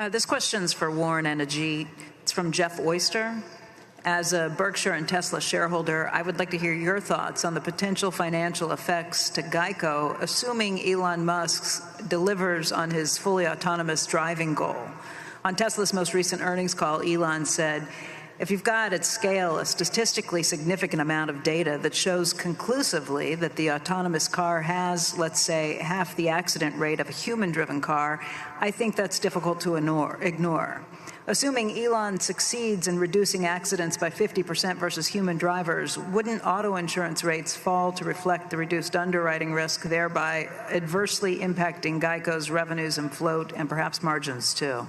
This question's for Warren and Ajit. It's from Jeff Oyster. As a Berkshire and Tesla shareholder, I would like to hear your thoughts on the potential financial effects to Geico, assuming Elon Musk delivers on his fully autonomous driving goal. On Tesla's most recent earnings call, Elon said, if you've got at scale a statistically significant amount of data that shows conclusively that the autonomous car has, let's say, half the accident rate of a human-driven car, I think that's difficult to ignore. Assuming Elon succeeds in reducing accidents by 50% versus human drivers, wouldn't auto insurance rates fall to reflect the reduced underwriting risk, thereby adversely impacting Geico's revenues and float and perhaps margins too?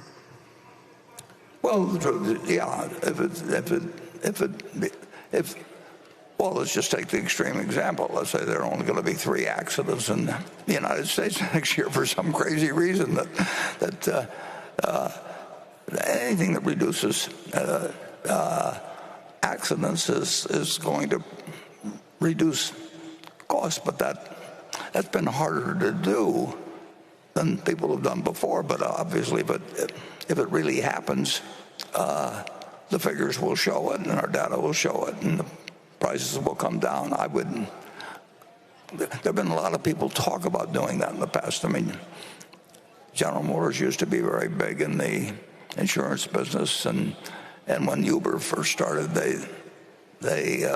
Well, yeah, well, let's just take the extreme example. Let's say there are only going to be 3 accidents in the United States next year for some crazy reason that anything that reduces accidents is going to reduce costs, but that's been harder to do than people have done before. But obviously, if it really happens, the figures will show it, and our data will show it, and the prices will come down. There have been a lot of people talk about doing that in the past. I mean, General Motors used to be very big in the insurance business, and when Uber first started, they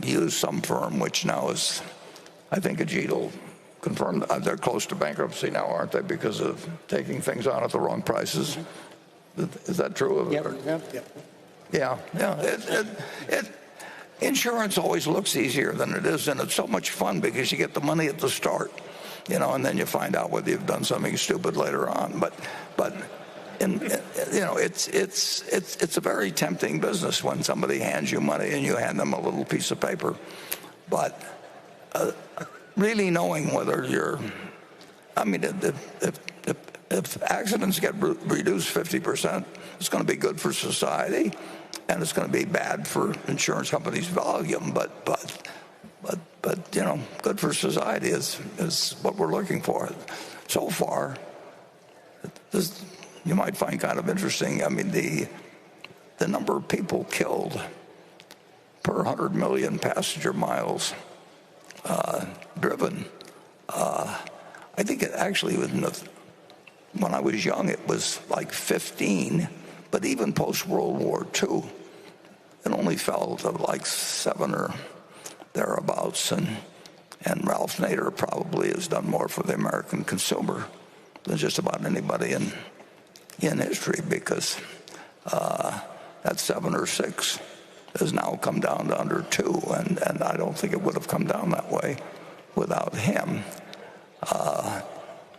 used some firm which now is, I think Ajit will confirm, they're close to bankruptcy now, aren't they, because of taking things on at the wrong prices? Is that true? Yep. Yeah. Insurance always looks easier than it is, and it's so much fun because you get the money at the start, and then you find out whether you've done something stupid later on. But it's a very tempting business when somebody hands you money and you hand them a little piece of paper. But really knowing whether if accidents get reduced 50%, it's going to be good for society, and it's going to be bad for insurance companies' volume. But good for society is what we're looking for. So far, this you might find kind of interesting. I mean, the number of people killed per 100 million passenger miles driven. I think it actually was when I was young, it was like 15, but even post-World War II, it only fell to like 7 or thereabouts. And Ralph Nader probably has done more for the American consumer than just about anybody in history, because that 7 or 6 has now come down to under 2, and I don't think it would have come down that way without him.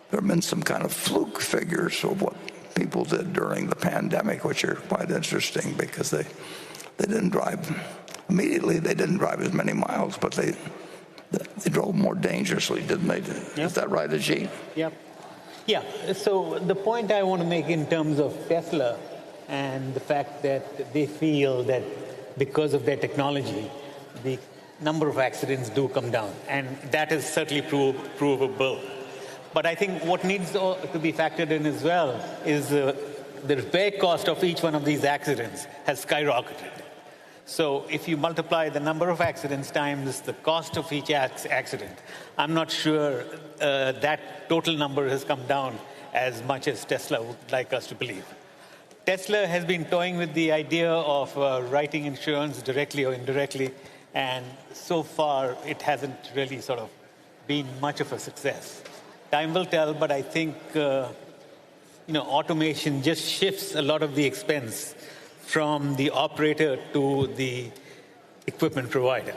There have been some kind of fluke figures of what people did during the pandemic, which are quite interesting, because they didn't drive immediately. They didn't drive as many miles, but they drove more dangerously, didn't they? Yep. Is that right, Ajit? Yep. Yeah. So the point I want to make in terms of Tesla and the fact that they feel that because of their technology, the number of accidents do come down, and that is certainly provable. But I think what needs to be factored in as well is the repair cost of each one of these accidents has skyrocketed. So if you multiply the number of accidents times the cost of each accident, I'm not sure that total number has come down as much as Tesla would like us to believe. Tesla has been toying with the idea of writing insurance directly or indirectly, and so far it hasn't really sort of been much of a success. Time will tell, but I think automation just shifts a lot of the expense from the operator to the equipment provider.